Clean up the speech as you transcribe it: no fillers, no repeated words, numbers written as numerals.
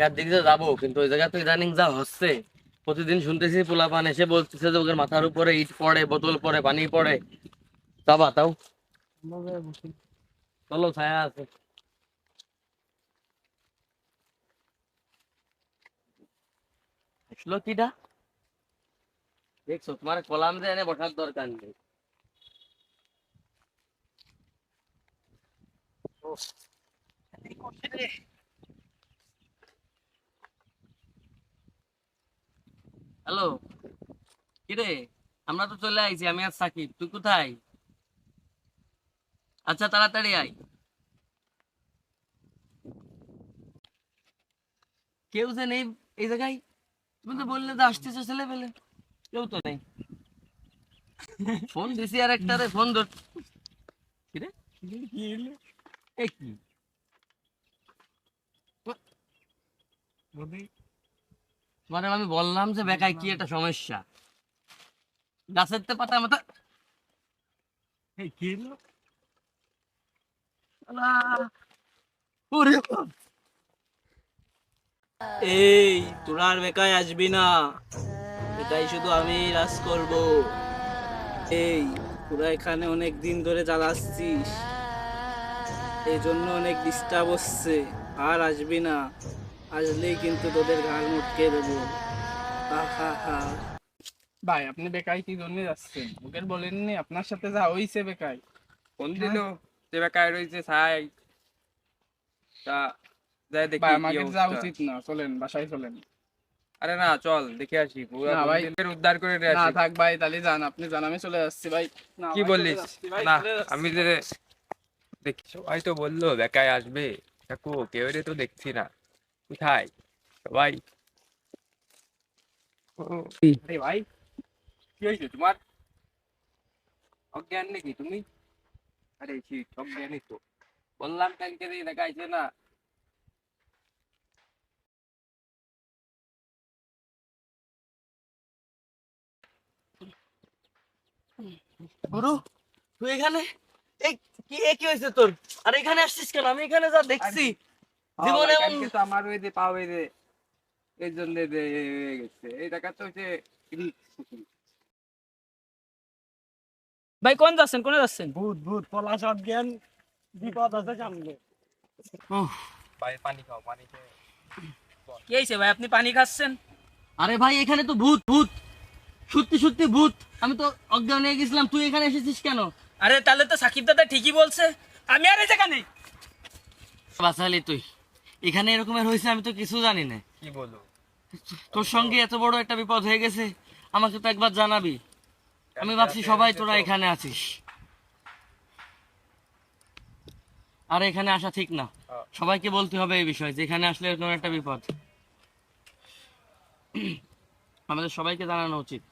ঢাকার দিকে যে যাবো, কিন্তু ওই জায়গা তো ইদানিং যা হচ্ছে, প্রতিদিন শুনতেছি পোলাপান এসে বলতেছে যে ওদের মাথার উপরে ইট পড়ে, বোতল পড়ে, পানি পড়ে। যাবা তাও? চলো, ছায়া আছে। আসলো কিটা? দেখছো, তোমার কলাম যে এনে বসার দরকার নেই। হ্যালো, কিরে? আমরা তো চলে আইছি, আমি আর সাকিব। তুই কোথায়? আচ্ছা, তাড়াতাড়ি আয়। কেউ যে নেই এই জায়গায়। তুমি তো বললে যে আসতেছো ছেলে পেলে, কেউ তো নেই। ফোন দিছি আর একটা রে ফোন ধর। কিরে? এ কি? মানে আমি বললাম যে বেকায় কি একটা সমস্যা, গাছের তে পাতা মাথা। এই কি হলো? আল্লাহ! ওরে বাপ! এই, তোরা আর বেকায় আসবি না। বেকায় শুধু আমি রাজ করব। এই, তোরা এখানে অনেক দিন ধরে জ্বালাচ্ছিস, এই জন্য অনেক ডিস্টার্ব হচ্ছে। আর আসবি না, আসলেই কিন্তু তোদের ঘাড় মুটকে দেবো। হা হা হা। ভাই আপনি বেকায় কি জন্য যাচ্ছেন? ওকে বলেননি আপনার সাথে যা হইছে বেকায়? ফোন দিল যে বেকার রয়েছে ছাই, তা যাই দেখি ভাই কি আমাকে যা অবস্থা। উচিত না, চলেন বাসায় চলেন। আরে না, চল দেখে আসি, পুরো না ভাই, বন্ধুদের উদ্ধার করে নিয়ে না আসি। থাক ভাই, তাহলে যান, আপনি যান, আমি চলে যাচ্ছি ভাই। না কি ভাই, চলে বললিস? যাচ্ছি ভাই, না, চলে যাচ্ছি। আমি যে দেখি, সবাই তো বললো বেকায় আসবে, কাকু কেউ তো দেখছি না। কোথায় সবাই? ও, আরে ভাই, কি হয়েছে তোমার? অজ্ঞান নাকি তুমি? আরে শীত, অজ্ঞানী তো। বললাম কালকে দিয়ে দেখাইছে না। গুরু, তুই এখানে? এই কি হয়েছে তোর? আর এখানে আসছিস কেন? আমি এখানে যা দেখছি, জীবনে এমন। কালকে তো আমার ওই যে পা ওই যে এই জন্য যে হয়ে গেছে, এই টাকা তো হচ্ছে ভাই কোন যাচ্ছেন, কোনে যাচ্ছেন? ভূত ভূত পলাশ অজ্ঞান, বিপদ আছে সামনে। উফ, ভাই পানি খাও, পানি খেয়ে। কি হয়েছে ভাই, আপনি পানি খাচ্ছেন? আরে ভাই, এখানে তো ভূত ভূত, সত্যি সত্যি ভূত। আমি তো অজ্ঞান হয়ে গেছিলাম, তুই এখানে এসেছিস কেন? আরে তাহলে তো সাকিব দাদা ঠিকই বলছে, আমি আর এই জায়গা নেই। বাঁচালি তুই। এখানে এরকমের হয়েছে আমি তো কিছু জানি না। কি বলো? তোর সঙ্গে এত বড় একটা বিপদ হয়ে গেছে, আমাকে তো একবার জানাবি। আমি ভাবছি সবাই তোরা এখানে আছিস। আর এখানে আসা ঠিক না, সবাইকে বলতে হবে এই বিষয় যে এখানে আসলে এরকম একটা বিপদ। আমাদের সবাইকে জানানো উচিত।